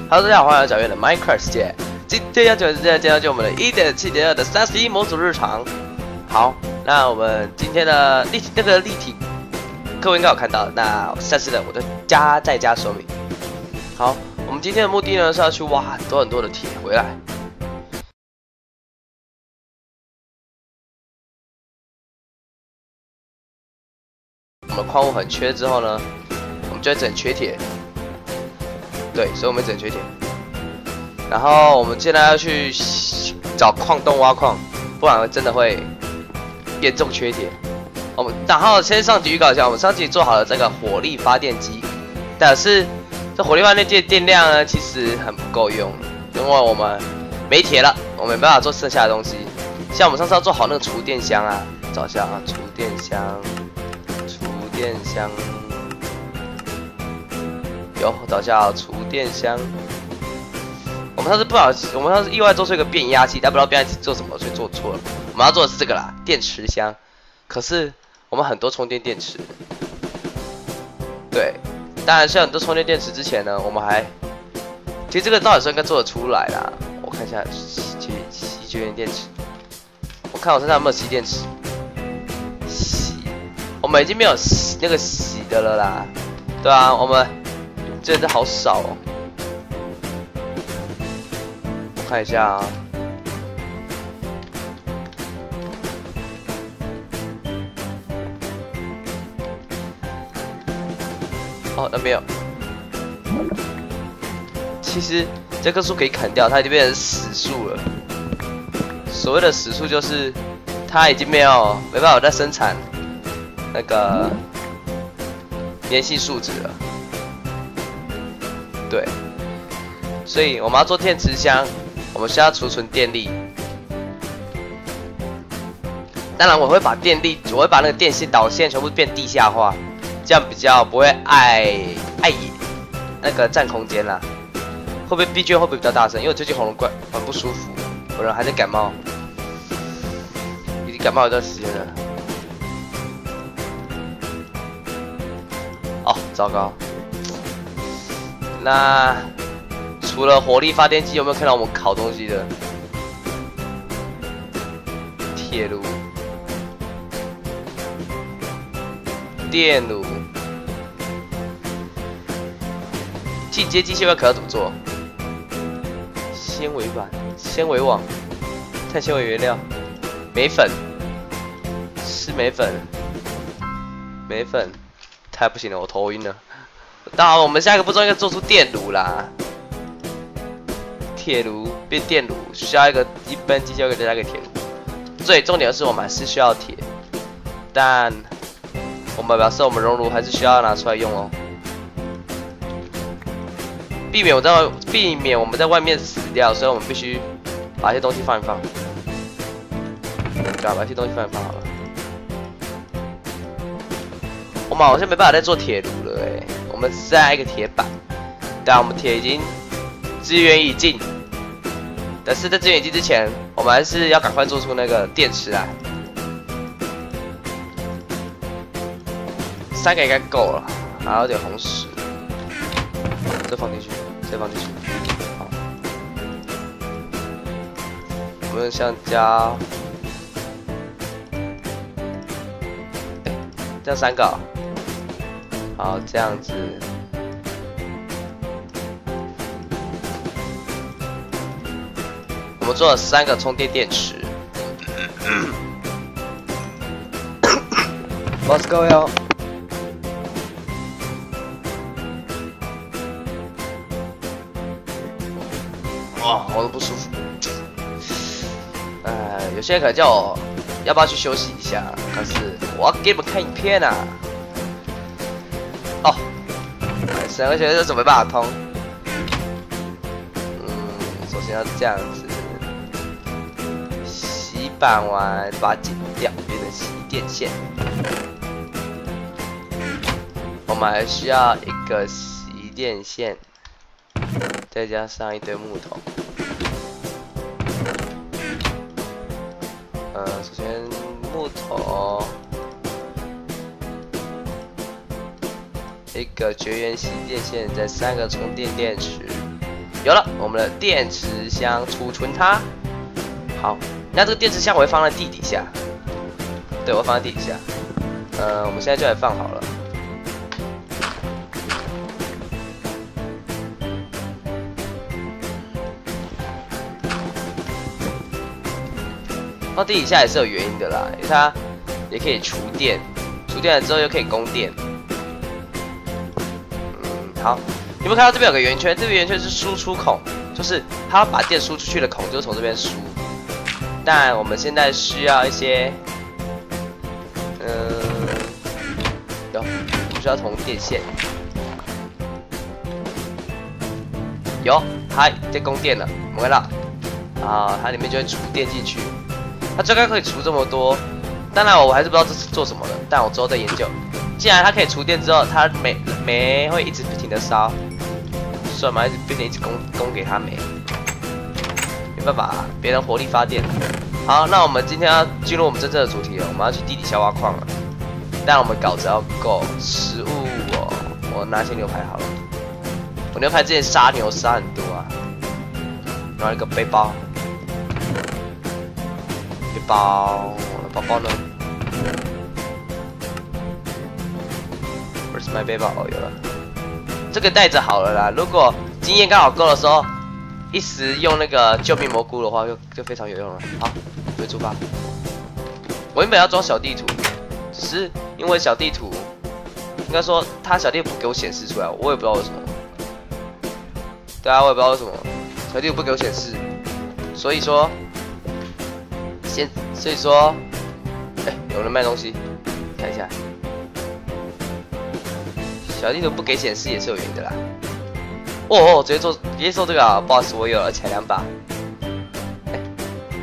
Hello， 大家好，欢迎来到小月的 Minecraft 世界。今天要介绍就我们的 1.7.2 的31模组日常。好，那我们今天的立体，各位应该有看到。那下次的我就再加说明。好，我们今天的目的呢是要去挖很多的铁回来。我们矿物很缺之后呢，我们就会整缺铁。对，所以我们整缺铁。然后我们现在要去找矿洞挖矿，不然真的会严重缺铁。然后先上集预告一下，我们上集做好了这个火力发电机，但是这火力发电机的电量呢，其实很不够用，因为我们没铁了，我们没办法做剩下的东西。像我们上次要做好那个储电箱啊，找一下啊，储电箱。有，找一下储电箱。我们上次意外做出一个变压器，但不知道变压器做什么，所以做错了。我们要做的是这个啦，电池箱。可是我们很多充电电池，对，当然是很多充电电池之前呢，我们其实这个到底是应该做得出来啦。我看一下吸绝缘电池，我看我身上有没有吸电池。我们已经没有那个洗的了啦，对啊，我们真的好少哦。我看一下啊，哦，那没有。其实这棵树可以砍掉，它已经变成死树了。所谓的死树就是它已经没办法再生产那个粘性树脂了，对，所以我们要做电池箱，我们需要储存电力。当然，我会把那个电线导线全部变地下化，这样比较不会那个占空间啦。会不会BGM会不会比较大声？因为我最近喉咙怪很不舒服，我人还在感冒，已经感冒一段时间了。哦，糟糕！那除了火力发电机，有没有看到我们烤东西的铁炉、电炉、进阶机械外壳要怎么做？纤维板、纤维网、碳纤维原料、镁粉，是镁粉，镁粉。太不行了，我头晕了。当然，我们下一个步骤应该做出电炉啦。铁炉变电炉，需要一般机械再加一个铁炉。最重点的是，我们还是需要铁，但我们表示我们熔炉还是需要拿出来用哦，避免我们在外面死掉，所以我们必须把一些东西放一放。对啊，把一些东西放一放好了。我们好像没办法再做铁炉了我们只加一个铁板，但我们铁已经资源已尽，但是在资源已尽之前，我们还是要赶快做出那个电池来。3个应该够了，还有点红石，再放进去，好，我们想加，这样3个哦。好，这样子，我们做了3个充电电池。Let's go 哟！哇，我都不舒服。有些人可能叫我要不要去休息一下，可是我要给你们看影片啊。哦，而且这怎么没办法通？首先要这样子，洗板完把它剪掉，变成洗电线。我们还需要一个洗电线，再加上一堆木头。首先木头。一个绝缘吸电线，再3个充电电池，有了，我们的电池箱储存它。好，那这个电池箱我会放在地底下。对，我会放在地底下。我们现在就来放好了。放地底下也是有原因的啦，因为它也可以储电，储电了之后又可以供电。好，有没有看到这边有个圆圈？这个圆圈是输出孔，就是它要把电输出去的孔，就从这边输。但我们现在需要一些，我们需要从电线，有，嗨，在供电了，我们看到，啊，它里面就会储电进去。它最该可以储这么多，当然我还是不知道这是做什么的，但我之后再研究。既然它可以储电之后，它煤会一直不停的烧，算嘛，一直供给它煤，没办法，别人火力发电。好，那我们今天要进入我们真正的主题了，我们要去地底下挖矿了。但我们稿子要够，食物我拿些牛排好了，我牛排之前杀牛杀很多啊，然后一个背包。我的包包呢 ？Where's my 背包？哦，有了，这个带着好了啦。如果经验刚好够的时候，一时用那个救命蘑菇的话，就非常有用了。好，准备出发。我原本要装小地图，只是因为小地图，应该说它小地图不给我显示出来，我也不知道为什么。对啊，我也不知道为什么小地图不给我显示，所以说。有人卖东西，看一下。小地图不给显示也是有原因的啦。直接做这个啊 ，boss 我有，而且2把。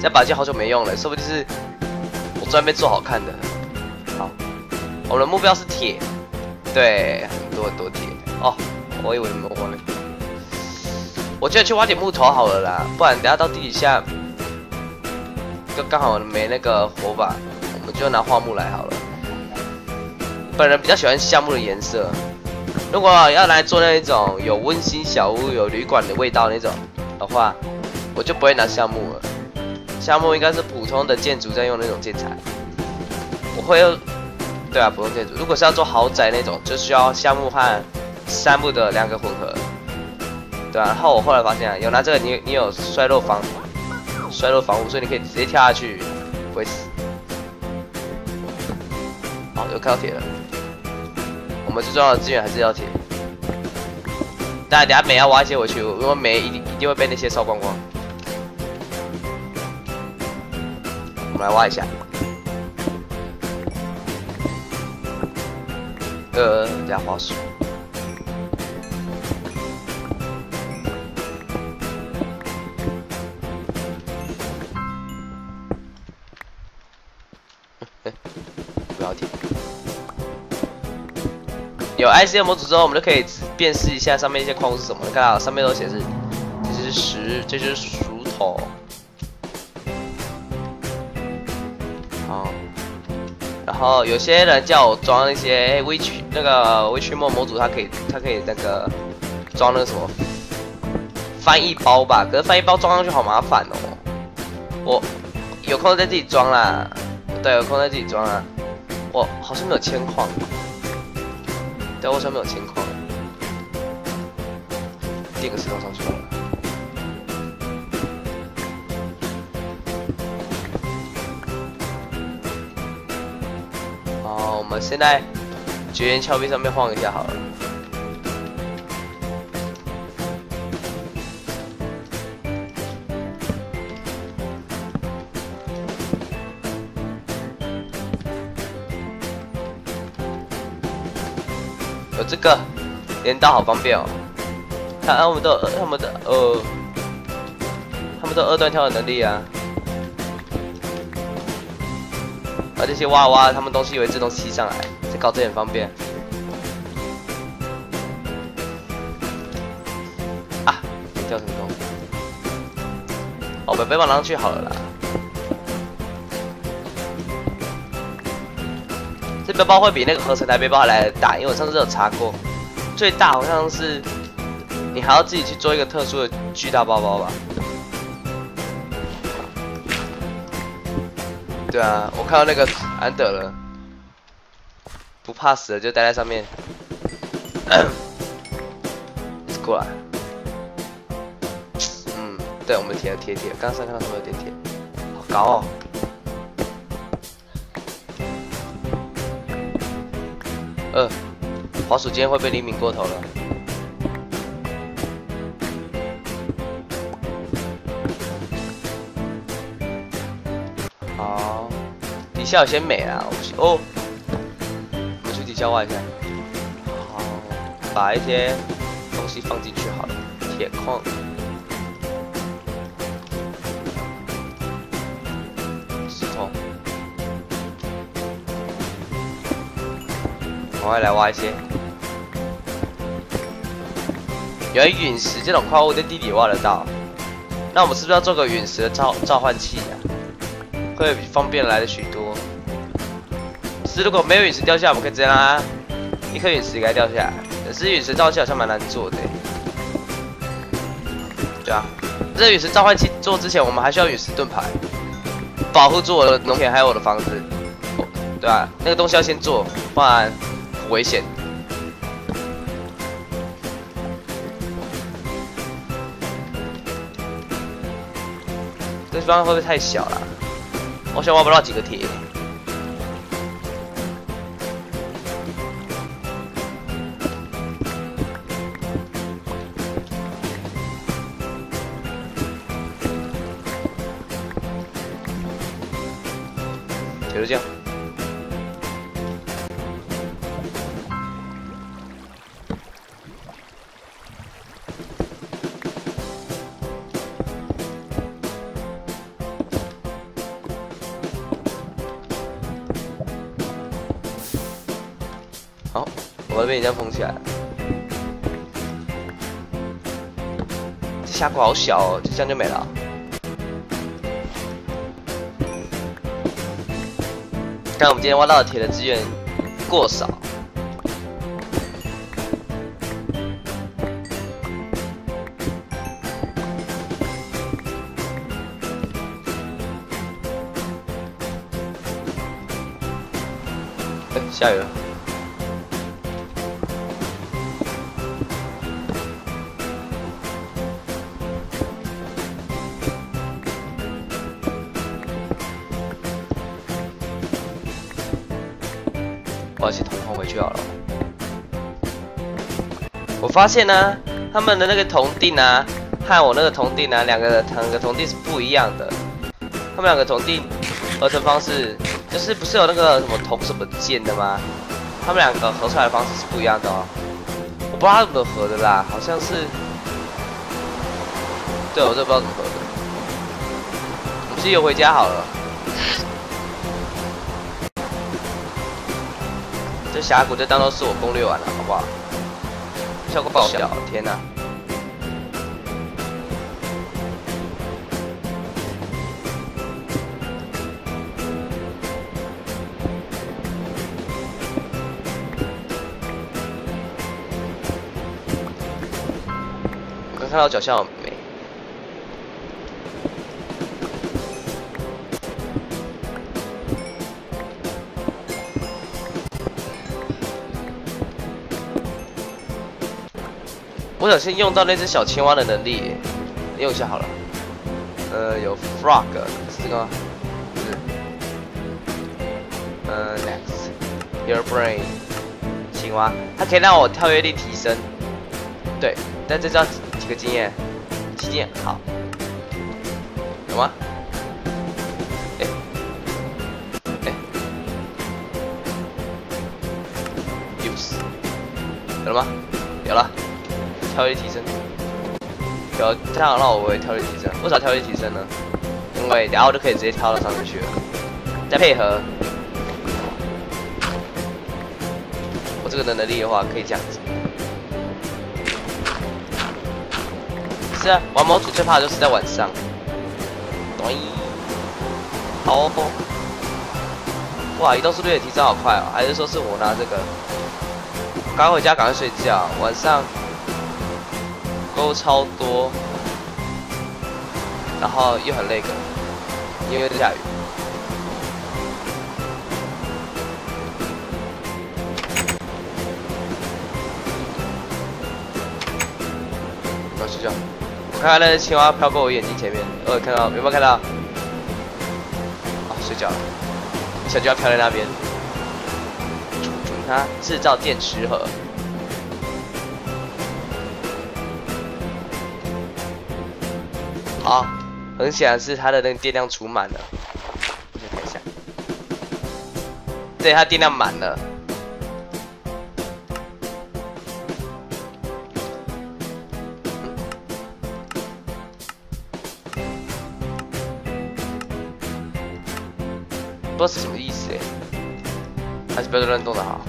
这把就好久没用了，说不定是我专门做好看的。好，我们的目标是铁，对，很多铁。哦，我以为没有。我觉得去挖点木头好了啦，不然等下到地底下。就刚好没那个火把，我们就拿桦木来好了。本人比较喜欢橡木的颜色，如果要来做那种有温馨小屋、有旅馆的味道那种的话，我就不会拿橡木了。橡木应该是普通的建筑在用那种建材。我会用，对啊，普通建筑。如果是要做豪宅那种，就需要橡木和杉木的2个混合。对啊，然后我后来发现啊，有拿这个你有衰落防护，所以你可以直接跳下去，不会死。好，有看到铁了。我们最重要的资源还是要铁。当然，等下煤要挖一些回去，因为煤一定会被那些烧光光。我们来挖一下。等下滑鼠。不要停。有 ICM 模组之后，我们就可以辨识一下上面一些矿物是什么。你看到上面都显示，这就是石，这就是石头。好，然后有些人叫我装一些微驱模组，它可以那个装那个什么翻译包吧，可是翻译包装上去好麻烦哦。我有空再自己装啦。对，有空再自己装啊。我好像没有铅矿，对，我好像没有铅矿，垫个石头上去好了。好，我们现在绝缘峭壁上面晃一下好了。有这个镰刀好方便哦。看，他们都2段跳的能力啊。把这些挖，他们东西会自动吸上来，这搞这很方便。啊，跳成功。我们背包拿上去好了啦。这背包会比那个合成台背包还来得大，因为我上次有查过，最大好像是你还要自己去做一个特殊的巨大包包吧？对啊，我看到那个安德了，不怕死的就待在上面。过来。对，我们贴，刚才看到什么有点贴，好高哦。滑鼠今天会被黎明过头了。好，底下有些美啊，我去底下挖一下。好，把一些东西放进去好了，铁矿。我会来挖一些。原来陨石这种矿物在地底挖得到，那我们是不是要做个陨石的召唤器啊？会比方便来的许多。是如果没有陨石掉下来，我们可以直接让它一颗陨石给它掉下来。可是陨石召唤器好像蛮难做的。对啊，这陨石召唤器做之前，我们还需要陨石盾牌，保护住我的农田还有我的房子。对啊，那个东西要先做，不然很危险。这地方会不会太小了？我想挖不到几个铁。铁就这样。好，我要被人家封起来了。这峡谷好小哦，就这样就没了。看我们今天挖到的铁的资源过少。下雨了。我要先铜矿回去好了。我发现呢，他们的那个铜锭啊，和我那个铜锭啊，两个铜锭是不一样的。他们两个铜锭合成方式，就是不是有那个什么铜什么剑的吗？他们两个合出来的方式是不一样的哦。我不知道他怎么合的啦，好像是，对，我真的不知道怎么合的。我们先游回家好了。这峡谷就当做是我攻略完了，好不好？效果爆小，天哪！我刚看到脚下有没？我想先用到那只小青蛙的能力，用一下好了。有 frog 是这个吗？不是。next your brain 青蛙，它可以让我跳跃力提升。对，但这招几个经验？7经验，好。有吗？use 有了吗？有了。跳跃提升，有这样让我为跳跃提升。为啥跳跃提升呢？因为等下我就可以直接跳到上面去了。再配合我这个的能力的话，可以这样子。是啊，玩模组最怕的就是在晚上。对，好哦。哇，移动速度也提升好快哦，还是说是我拿这个？刚回家赶快睡觉，晚上。沟超多，然后又很那个，因为下雨。我睡觉。我看到那只青蛙飘过我眼睛前面，我有看到，有没有看到？啊，睡觉了。小就要飘在那边。它制造电池盒。好，很显然是它的那个电量储满了。我先看一下，对，它电量满了。不知道是什么意思哎，还是不要乱动的好。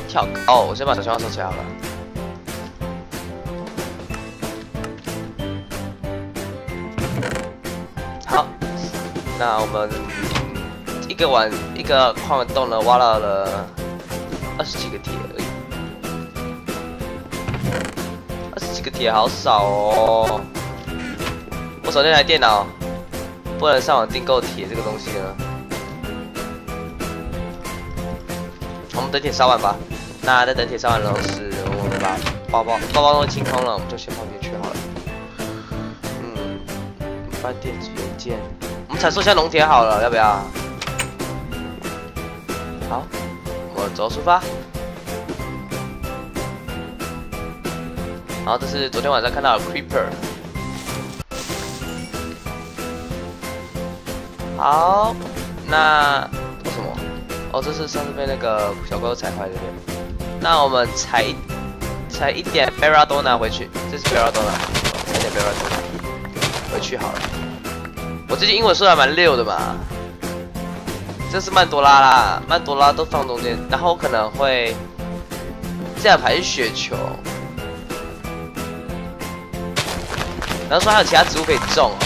跳高，我先把小青蛙收起来好了。好，那我们一个矿洞呢，挖到了20几个铁而已。20几个铁好少哦。我手那台电脑不能上网订购铁这个东西呢。我们等铁烧完吧。那在等铁烧完的同时，我们把包包都清空了，我们就先放进去好了。翻电子元件，我们阐述一下农铁好了，要不要？好，我走出发。好，这是昨天晚上看到的 Creeper。好，那为什么？哦，这是上次被那个小怪物踩坏的。那我们踩一点 Belladonna 回去，这是 Belladonna， 踩一点 Belladonna 回去好了。我最近英文说的蛮溜的嘛。这是曼多拉啦，曼多拉都放中间，然后我可能会这样排雪球。然后说还有其他植物可以种哦。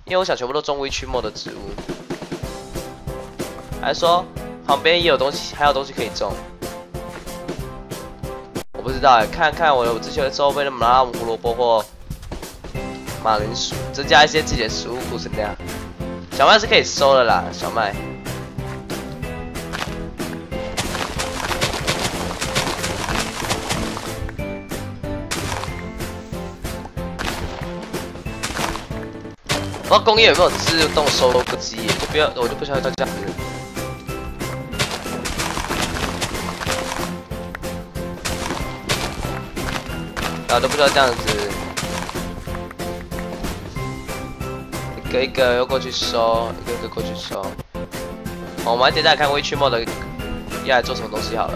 因为我想全部都种微驱末的植物，还是说旁边也有东西，还有东西可以种？我不知道哎，看看我之前的收被那么拿胡萝卜或马铃薯，增加一些自己的食物库存量。小麦是可以收的啦，小麦。不知道工业有没有自动收割机，我就不需要这样子。啊，都不需要这样子，一个一个又过去收，一个一个过去收。我们晚点再看微驱末的要来做什么东西好了。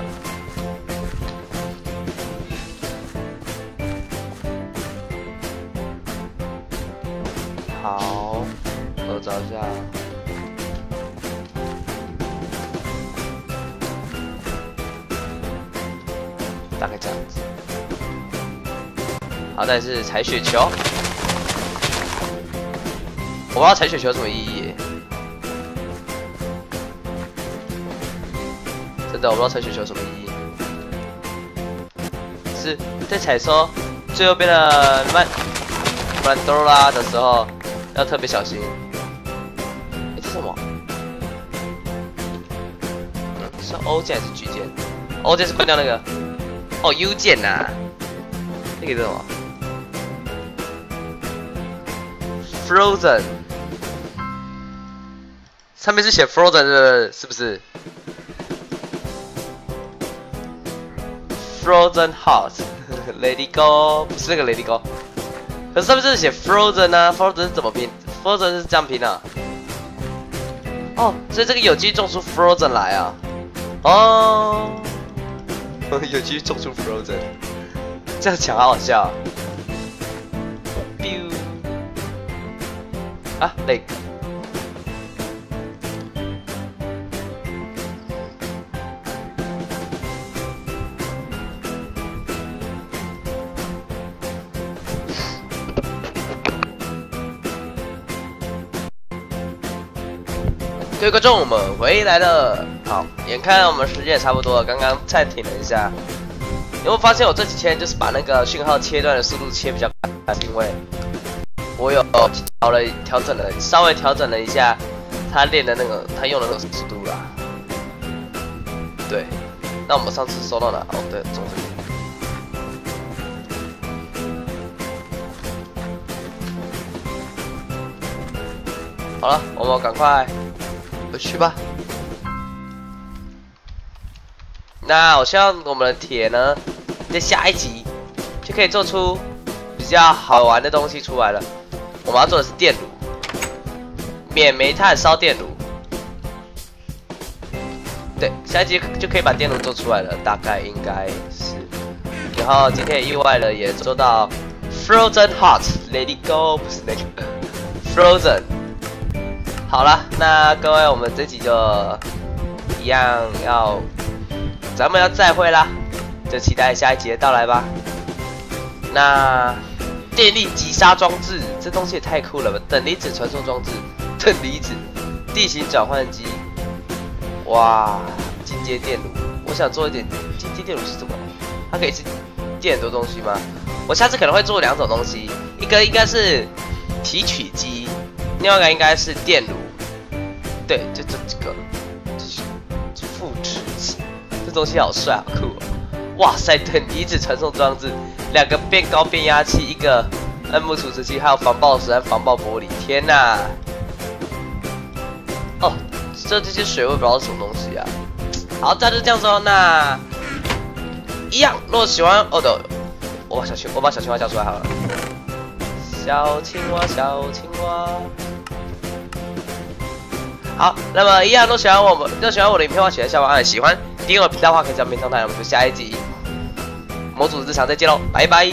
好，我找一下。大概这样子。好，再来是踩雪球。我不知道踩雪球有什么意义。真的，我不知道踩雪球有什么意义。是在踩收最右边的曼多拉的时候。要特别小心。这是什么？是 O 键还是 G 键 ？O 键是关掉那个。哦 ，U 键呐。那个是什么 ？Frozen。上面是写 Frozen 的，是不是 ？Frozen Heart，Let it go， 不是那个 Let it go。可是上面就是写 Frozen 啊 ，Frozen 是怎么拼 ？Frozen 是这样拼啊。哦，所以这个有机种出 Frozen 来啊。哦，有机种出 Frozen， 这样讲好好笑。biu 啊 ，Lake。各位观众，我们回来了好，眼看我们时间也差不多了，刚刚暂停了一下。有没有发现我这几天就是把那个讯号切断的速度切比较快，因为我有稍微调整了一下他练的那个他用的那个速度啦。对，那我们上次收到哪？哦，对，中这里。好了，我们赶快回去吧。那我希望我们的铁呢，在下一集就可以做出比较好玩的东西出来了。我们要做的是电炉，免煤炭烧电炉。对，下一集就可以把电炉做出来了，大概应该是。然后今天也意外了，也做到 Frozen Hot，Let it go， 不是那个 Frozen。好了，那各位，我们这集就一样咱们要再会啦，就期待下一集的到来吧。那电力击杀装置，这东西也太酷了吧！等离子传送装置，等离子地形转换机，哇，进阶电炉，我想做一点进阶电炉是什么？它可以是电很多东西吗？我下次可能会做2种东西，一个应该是提取机，另外一个应该是电炉。对，就这几个，副持机。这东西好帅，好酷哦！哇塞，等离子传送装置，2个变高变压器，一个暗幕储存器，还有防爆石和防爆玻璃。天哪！哦，这些水我不知道是什么东西啊。好，那就这样子哦。那一样，如果喜欢哦的，我把小青蛙叫出来好了。小青蛙，小青蛙。好，那么一样都喜欢我的影片的话，写在下方按喜欢。订阅我频道的话，可以在旁边动态。我们就下一集模组日常再见喽，拜拜。